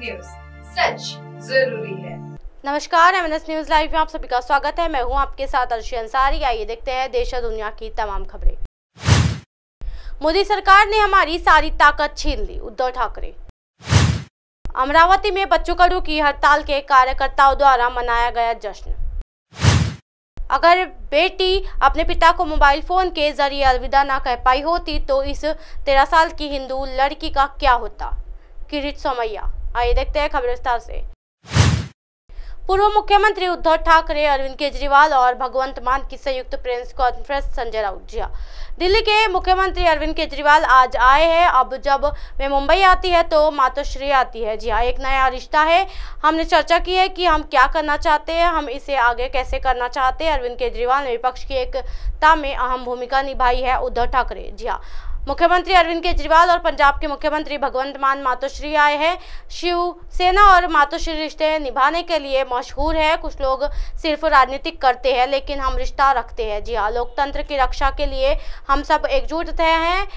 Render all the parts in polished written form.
News, सच जरूरी है। नमस्कार, MNS न्यूज लाइव में आप सभी का स्वागत है। मैं हूं आपके साथ अर्शी अंसारी। आइए देखते हैं देश और दुनिया की तमाम खबरें। मोदी सरकार ने हमारी सारी ताकत छीन ली, उद्धव ठाकरे। अमरावती में बच्चों कड़ू की हड़ताल के कार्यकर्ताओं द्वारा मनाया गया जश्न। अगर बेटी अपने पिता को मोबाइल फोन के जरिए अलविदा ना कह पाई होती तो इस 13 साल की हिंदू लड़की का क्या होता? किरीट सोमैया। आइए देखते हैं खबर विस्तार से। पूर्व मुख्यमंत्री उद्धव ठाकरे, अरविंद केजरीवाल और भगवंत मान की संयुक्त प्रेस कॉन्फ्रेंस। संजय राउत। जी हाँ, दिल्ली के मुख्यमंत्री अरविंद केजरीवाल आज आए हैं। अब जब वे मुंबई आती है तो मातोश्री आती है। जी हाँ, एक नया रिश्ता है। हमने चर्चा की है कि हम क्या करना चाहते हैं, हम इसे आगे कैसे करना चाहते हैं। अरविंद केजरीवाल ने विपक्ष की एकता में अहम भूमिका निभाई है। उद्धव ठाकरे। जी हाँ, मुख्यमंत्री अरविंद केजरीवाल और पंजाब के मुख्यमंत्री भगवंत मान मातोश्री आए हैं। शिवसेना और मातोश्री रिश्ते निभाने के लिए मशहूर है। कुछ लोग सिर्फ राजनीतिक करते हैं लेकिन हम रिश्ता रखते हैं। जी हाँ, लोकतंत्र की रक्षा के लिए हम सब एकजुट हैं।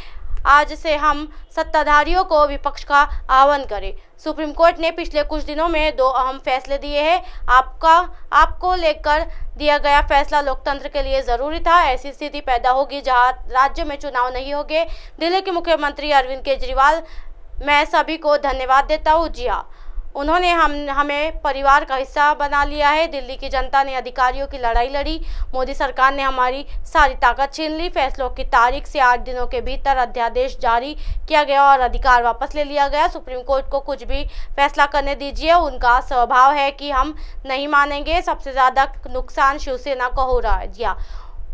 आज से हम सत्ताधारियों को विपक्ष का आह्वान करें। सुप्रीम कोर्ट ने पिछले कुछ दिनों में 2 अहम फैसले दिए हैं। आपको लेकर दिया गया फैसला लोकतंत्र के लिए जरूरी था। ऐसी स्थिति पैदा होगी जहां राज्य में चुनाव नहीं होंगे। दिल्ली के मुख्यमंत्री अरविंद केजरीवाल, मैं सभी को धन्यवाद देता हूं। जी हाँ, उन्होंने हमें परिवार का हिस्सा बना लिया है। दिल्ली की जनता ने अधिकारियों की लड़ाई लड़ी। मोदी सरकार ने हमारी सारी ताकत छीन ली। फैसलों की तारीख से 8 दिनों के भीतर अध्यादेश जारी किया गया और अधिकार वापस ले लिया गया। सुप्रीम कोर्ट को कुछ भी फैसला करने दीजिए, उनका स्वभाव है कि हम नहीं मानेंगे। सबसे ज्यादा नुकसान शिवसेना को हो रहा है। जी हाँ,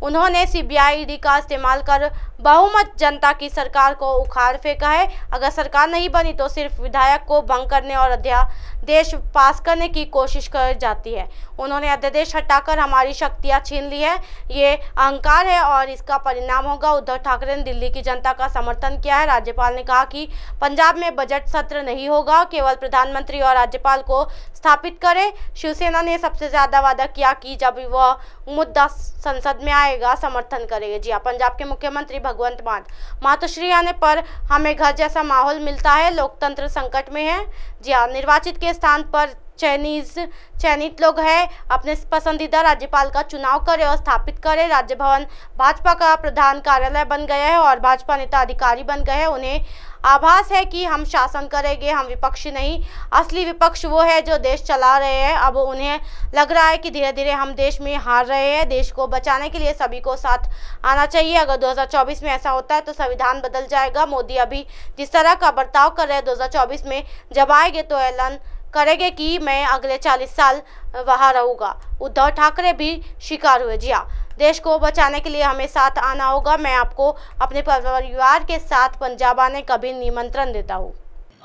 उन्होंने CBI ईडी का इस्तेमाल कर बहुमत जनता की सरकार को उखाड़ फेंका है। अगर सरकार नहीं बनी तो सिर्फ विधायक को भंग करने और अध्यादेश पास करने की कोशिश कर जाती है। उन्होंने अध्यादेश हटाकर हमारी शक्तियां छीन ली है। ये अहंकार है और इसका परिणाम होगा। उद्धव ठाकरे ने दिल्ली की जनता का समर्थन किया है। राज्यपाल ने कहा कि पंजाब में बजट सत्र नहीं होगा, केवल प्रधानमंत्री और राज्यपाल को स्थापित करें। शिवसेना ने सबसे ज्यादा वादा किया कि जब वह मुद्दा संसद में आएगा समर्थन करेंगे। जी हाँ, पंजाब के मुख्यमंत्री भगवंत मान मातोश्री आने पर हमें घर जैसा माहौल मिलता है। लोकतंत्र संकट में है। जी हाँ, निर्वाचित के स्थान पर चयनित लोग हैं। अपने पसंदीदा राज्यपाल का चुनाव करें और स्थापित करें। राज्य भवन भाजपा का प्रधान कार्यालय बन गया है और भाजपा नेता अधिकारी बन गए हैं। उन्हें आभास है कि हम शासन करेंगे, हम विपक्षी नहीं। असली विपक्ष वो है जो देश चला रहे हैं। अब उन्हें लग रहा है कि धीरे धीरे हम देश में हार रहे हैं। देश को बचाने के लिए सभी को साथ आना चाहिए। अगर 2024 में ऐसा होता है तो संविधान बदल जाएगा। मोदी अभी जिस तरह का बर्ताव कर रहे हैं, 2024 में जब आएंगे तो ऐलान करेंगे कि मैं अगले 40 साल वहां रहूंगा। उद्धव ठाकरे भी शिकार हुए। जी हाँ, देश को बचाने के लिए हमें साथ आना होगा। मैं आपको अपने परिवार के साथ पंजाब आने का भी निमंत्रण देता हूँ।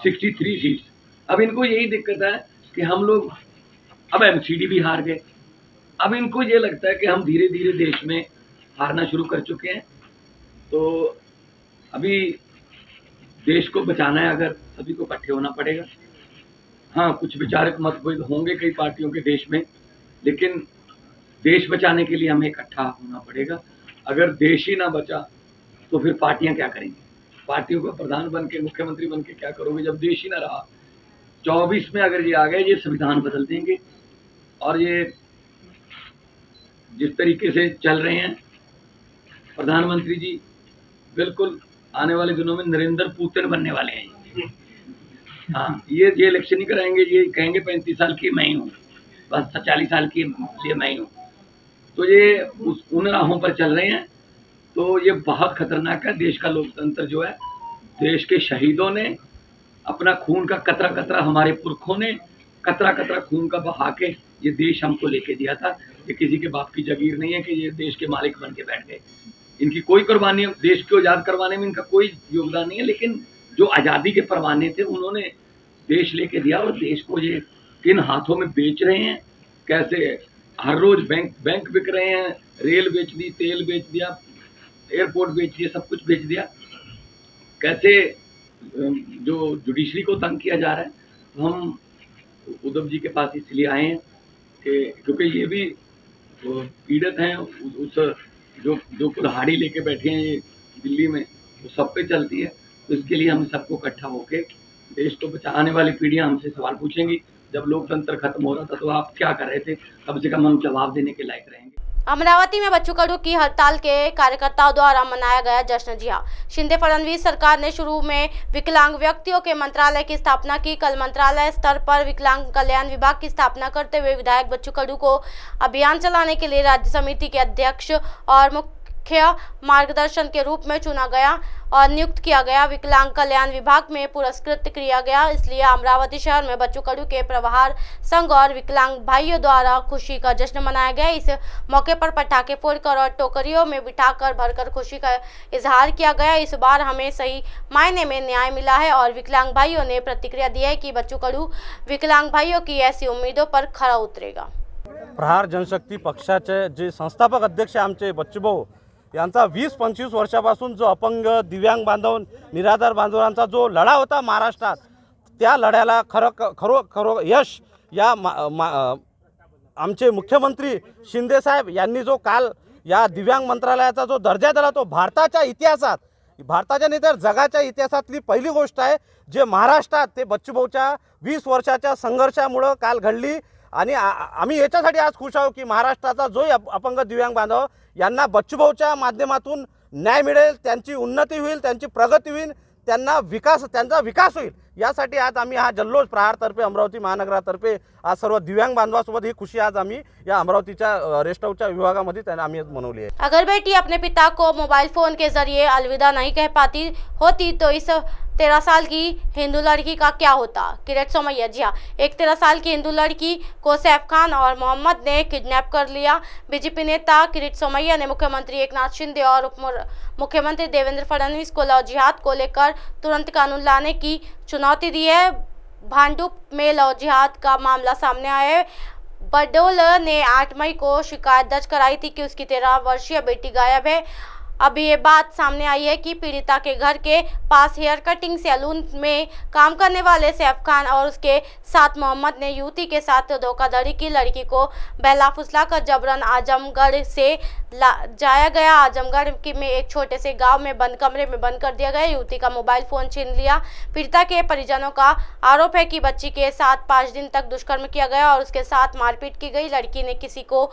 63 सीट। अब इनको यही दिक्कत है कि हम लोग अब MCD भी हार गए। अब इनको ये लगता है कि हम धीरे धीरे देश में हारना शुरू कर चुके हैं। तो अभी देश को बचाना है, अगर सभी को इकट्ठे होना पड़ेगा। हाँ, कुछ विचारक मतभेद होंगे कई पार्टियों के देश में, लेकिन देश बचाने के लिए हमें इकट्ठा होना पड़ेगा। अगर देश ही ना बचा तो फिर पार्टियां क्या करेंगी? पार्टियों का प्रधान बन के, मुख्यमंत्री बन के क्या करोगे जब देश ही ना रहा? 24 में अगर ये आ गए, ये संविधान बदल देंगे। और ये जिस तरीके से चल रहे हैं प्रधानमंत्री जी, बिल्कुल आने वाले दिनों में नरेंद्र पुतिन बनने वाले हैं। हाँ, ये इलेक्शन ही कराएंगे। ये कहेंगे 35 साल की मैं ही हूँ, बस 40 साल की लिए मैं ही हूँ। तो ये उन राहों पर चल रहे हैं। तो ये बहुत खतरनाक है। देश का लोकतंत्र जो है, देश के शहीदों ने अपना खून का कतरा कतरा, हमारे पुरखों ने कतरा कतरा खून का बहा के ये देश हमको लेके दिया था। ये किसी के बाप की जागीर नहीं है कि ये देश के मालिक बन के बैठ गए। इनकी कोई कुर्बानी, देश को आज़ाद करवाने में इनका कोई योगदान नहीं है, लेकिन जो आज़ादी के परवाने थे उन्होंने देश लेके दिया। और देश को ये किन हाथों में बेच रहे हैं, कैसे हर रोज बैंक बिक रहे हैं, रेल बेच दी, तेल बेच दिया, एयरपोर्ट बेच दिया, सब कुछ बेच दिया। कैसे जो जुडिशरी को तंग किया जा रहा है। तो हम उद्धव जी के पास इसलिए आए हैं कि क्योंकि ये भी पीड़ित हैं। उस जो कुल्हाड़ी लेके बैठे हैं ये दिल्ली में, वो सब पे चलती है। तो इसके लिए हम सबको इकट्ठा होके देश को बचा, आने वाली पीढ़ियां हमसे सवाल पूछेंगी। जब लोकतंत्र खत्म हो रहा था तो आप क्या कर रहे थे, कम से कम हम जवाब देने के लायक रहेंगे। अमरावती में बच्चू कडू की हड़ताल के कार्यकर्ताओं द्वारा मनाया गया जश्न। जी हां, शिंदे फडणवीस सरकार ने शुरू में विकलांग व्यक्तियों के मंत्रालय की स्थापना की। कल मंत्रालय स्तर पर विकलांग कल्याण विभाग की स्थापना करते हुए विधायक बच्चू कडू को अभियान चलाने के लिए राज्य समिति के अध्यक्ष और मुख्य मार्गदर्शन के रूप में चुना गया और नियुक्त किया गया। विकलांग कल्याण विभाग में पुरस्कृत किया गया। इसलिए अमरावती शहर में बच्चू कडू के प्रहार संघ और विकलांग भाइयों द्वारा खुशी का जश्न मनाया गया। इस मौके पर पटाखे फोड़कर और टोकरियों में बिठाकर भरकर खुशी का इजहार किया गया। इस बार हमें सही मायने में न्याय मिला है और विकलांग भाइयों ने प्रतिक्रिया दी है कि बच्चू कडू विकलांग भाइयों की ऐसी उम्मीदों पर खरा उतरेगा। प्रहार जनशक्ती पक्षाचे जे संस्थापक अध्यक्ष आमचे बच्चूभाऊ यांचा 20-25 वर्षापासून जो अपंग दिव्यांग बांधव निराधार बांधवांचा जो लढा होता महाराष्ट्रात, त्या लढ्याला खरो यश या आमचे मुख्यमंत्री शिंदे साहेब यांनी जो काल या दिव्यांग मंत्रालयाचा जो दर्जा दिला तो भारताच्या इतिहासात, भारताच्या नाही तर जगाच्या इतिहासातली पहिली गोष्ट आहे जे महाराष्ट्रात ते बच्चूभाऊच्या 20 वर्षाच्या संघर्षामुळे काल घडली। आणि आम्ही याच्यासाठी आज खुश आहोत की महाराष्ट्राचा जो अपंग दिव्यांग बांधव यांना बच्चूभाऊच्या माध्यमातून न्याय मिळेल, त्यांची उन्नती होईल, त्यांची प्रगती होईल, त्यांचा विकास होईल, यासाठी आज आम्ही हा जल्लोष प्रहारतर्फे अमरावती महानगरातर्फे आज सर्व दिव्यांग बांधवांसोबत ही खुशी आज आम्ही या अमरावतीच्या रेस्ट हाऊसच्या विभागामध्ये आम्ही मनवली है। अगर बेटी अपने पिता को मोबाइल फोन के जरिए अलविदा नहीं कह पाती होती तो इस 13 साल की हिंदू लड़की का क्या होता। किरट सोमैया। जी हाँ, एक 13 साल की हिंदू लड़की को सैफ खान और मोहम्मद ने किडनैप कर लिया। बीजेपी नेता किरीट सोमैया ने मुख्यमंत्री एकनाथ शिंदे और उप मुख्यमंत्री देवेंद्र फडणवीस को लव जिहाद को लेकर तुरंत कानून लाने की चुनौती दी है। भांडुप में लव जिहाद का मामला सामने आया है। बडोल ने 8 मई को शिकायत दर्ज कराई थी कि उसकी 13 वर्षीय बेटी गायब है। अभी ये बात सामने आई है कि पीड़िता के घर के पास हेयर कटिंग सैलून में काम करने वाले सैफ खान और उसके साथ मोहम्मद ने युवती के साथ धोखाधड़ी की। लड़की को बहला फुसला कर जबरन आजमगढ़ से जाया गया। आजमगढ़ में एक छोटे से गांव में बंद कमरे में बंद कर दिया गया। युवती का मोबाइल फोन छीन लिया। पीड़िता के परिजनों का आरोप है कि बच्ची के साथ 5 दिन तक दुष्कर्म किया गया और उसके साथ मारपीट की गई। लड़की ने किसी को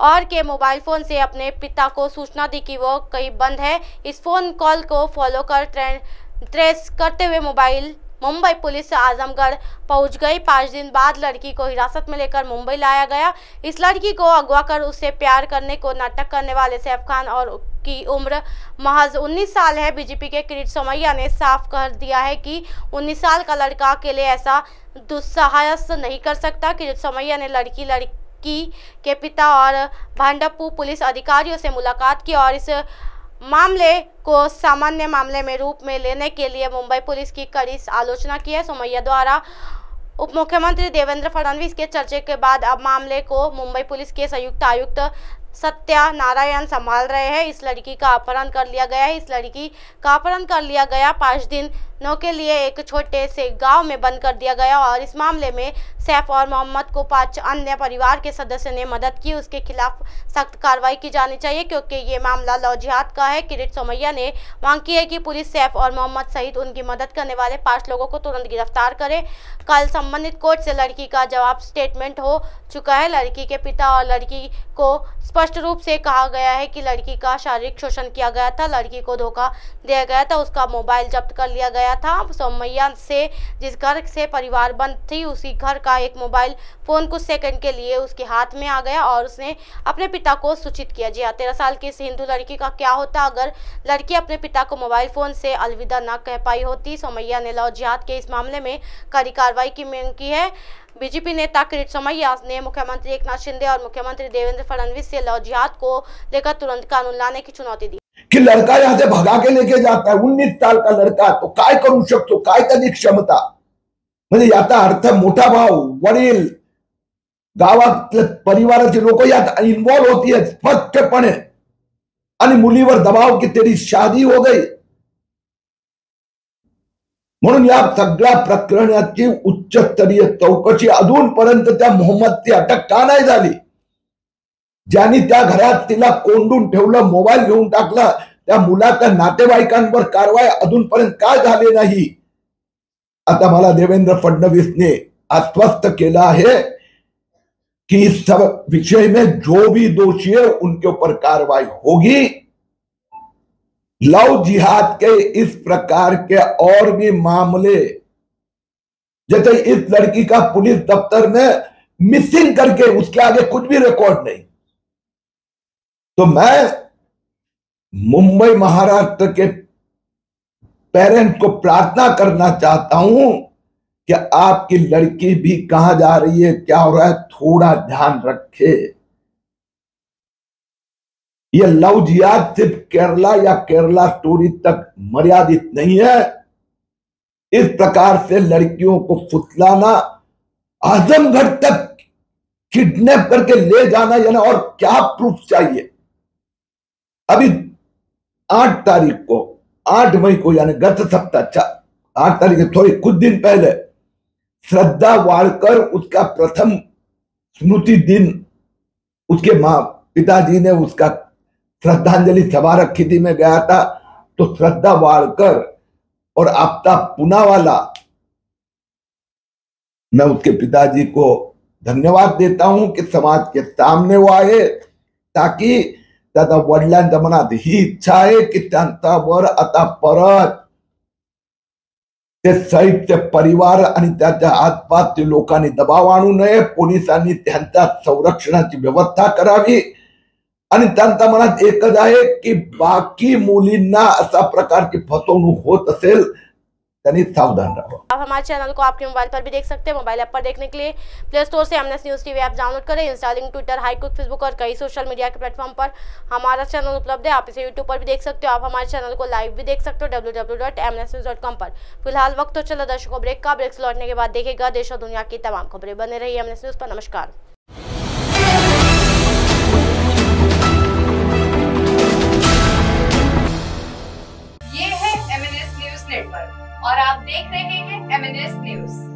और के मोबाइल फ़ोन से अपने पिता को सूचना दी कि वो कहीं बंद है। इस फ़ोन कॉल को फॉलो कर ट्रेस करते हुए मुंबई पुलिस आजमगढ़ पहुंच गई। 5 दिन बाद लड़की को हिरासत में लेकर मुंबई लाया गया। इस लड़की को अगवा कर उससे प्यार करने को नाटक करने वाले सैफ खान और की उम्र महज 19 साल है। बीजेपी के किरीट सोमैया ने साफ कर दिया है कि 19 साल का लड़का अकेले ऐसा दुस्साहस नहीं कर सकता। किरीट सोमैया ने लड़की के पिता और भांडपू पुलिस अधिकारियों से मुलाकात की और इस मामले को सामान्य मामले में रूप में लेने के लिए मुंबई पुलिस की कड़ी आलोचना की है। सोमैया द्वारा उप मुख्यमंत्री देवेंद्र फडणवीस के चर्चे के बाद अब मामले को मुंबई पुलिस के संयुक्त आयुक्त सत्या नारायण संभाल रहे हैं। इस लड़की का अपहरण कर लिया गया है। इस लड़की का अपहरण कर लिया गया। 5 दिनों के लिए एक छोटे से गांव में बंद कर दिया गया और इस मामले में सैफ और मोहम्मद को 5 अन्य परिवार के सदस्य ने मदद की। उसके खिलाफ सख्त कार्रवाई की जानी चाहिए क्योंकि ये मामला लव जिहाद का है। किरीट सोमैया ने मांग की है कि पुलिस सैफ और मोहम्मद सहित उनकी मदद करने वाले 5 लोगों को तुरंत गिरफ्तार करे। कल संबंधित कोर्ट से लड़की का जवाब स्टेटमेंट हो चुका है। लड़की के पिता और लड़की को स्पष्ट रूप से कहा गया है कि लड़की का शारीरिक शोषण किया गया था, लड़की को धोखा दिया गया था, उसका मोबाइल जब्त कर लिया गया था। सोमैया से जिस घर से परिवार बंद थी उसी घर का एक मोबाइल फोन कुछ सेकंड के लिए उसके हाथ में आ गया और उसने अपने पिता को सूचित किया। जी हाँ, 13 साल की इस हिंदू लड़की का क्या होता अगर लड़की अपने पिता को मोबाइल फोन से अलविदा न कह पाई होती। सोमैया ने लव जिहाद के इस मामले में कड़ी कार्रवाई की मांग की है। बीजेपी नेता किरीट सोमैया ने मुख्यमंत्री एकनाथ शिंदे और मुख्यमंत्री देवेंद्र फडणवीस से लव जिहाद को लेकर तुरंत कानून लाने की चुनौती दी कि लड़का यहाँ से भगा के लेके जाता है 19 साल का लड़का, तो काय करू शकतो, काय त्याची क्षमता, म्हणजे याचा अर्थ मोठा भाऊ वडील गावात परिवाराचे लोक यात इन्वॉल्व होती स्पष्टपणे आणि मुलीवर दबाव की तेरी शादी हो गई। म्हणून या सगळ्या प्रकरणाची उच्चस्तरीय चौकशी अजूनपर्यंत त्या मोहम्मदची अटक का नाही झाली। ज्यांनी त्या घरात तिला कोंडून ठेवलं, मोबाईल घेऊन टाकला, त्या मुलाच्या नातेवाईकांवर कारवाई अजूनपर्यंत का झाली नाही। आता मला देवेंद्र फडणवीसने आश्वस्त केलं आहे कि इस सब विषय में जो भी दोषी है उनके ऊपर कार्रवाई होगी। लव जिहाद के इस प्रकार के और भी मामले, जैसे इस लड़की का पुलिस दफ्तर में मिसिंग करके उसके आगे कुछ भी रिकॉर्ड नहीं, तो मैं मुंबई महाराष्ट्र के पेरेंट्स को प्रार्थना करना चाहता हूं कि आपकी लड़की भी कहां जा रही है, क्या हो रहा है, थोड़ा ध्यान रखे। यह लव जिहाद सिर्फ केरला या केरला स्टोरी तक मर्यादित नहीं है। इस प्रकार से लड़कियों को फुसलाना, आजमगढ़ तक किडनैप करके ले जाना, यानी और क्या प्रूफ चाहिए। अभी 8 मई को यानी गत सप्ताह 8 तारीख थोड़ी कुछ दिन पहले श्रद्धा वाड़कर, उसका प्रथम स्मृति दिन, उसके पिताजी ने उसका श्रद्धांजलि सभा रखी थी, मैं गया था। तो श्रद्धा वाड़कर और आफ्ताब पूनावाला, मैं उसके पिताजी को धन्यवाद देता हूं कि समाज के सामने वो आए, ताकि त्याचा वडिलांच्या मनात ही इच्छा आहे की त्यांच्यावर आता परत ते साहित्य परिवार आणि त्याच्या आसपासच्या लोकांनी दबाव आणू नये, पोलिसांनी त्यांच्या संरक्षणाची व्यवस्था करावी। आणि त्यांच्या मनात एकच आहे की बाकी मुलींना अशा प्रकारची फसवणूक होत असेल त्यांनी सावधान रहो। आप हमारे चैनल को आपके मोबाइल पर भी देख सकते हैं। मोबाइल ऐप पर देखने के लिए प्ले स्टोर से MNS news TV app download करें। इंस्टालिंग, ट्विटर, हाईकुक, फेसबुक और कई सोशल मीडिया के प्लेटफॉर्म पर हमारा चैनल उपलब्ध है। आप इसे यूट्यूब पर भी देख सकते हो। आप हमारे चैनल को लाइव भी देख सकते हो www.mnsnews.com पर। फिलहाल वक्त तो चला दर्शकों ब्रेक का। ब्रेक से लौटने के बाद देखेगा देश और दुनिया की तमाम खबरें। बने रहिए एमएनएस न्यूज पर। नमस्कार। ये है एमएनएस न्यूज नेटवर्क और आप देख रहे हैं एमएनएस न्यूज।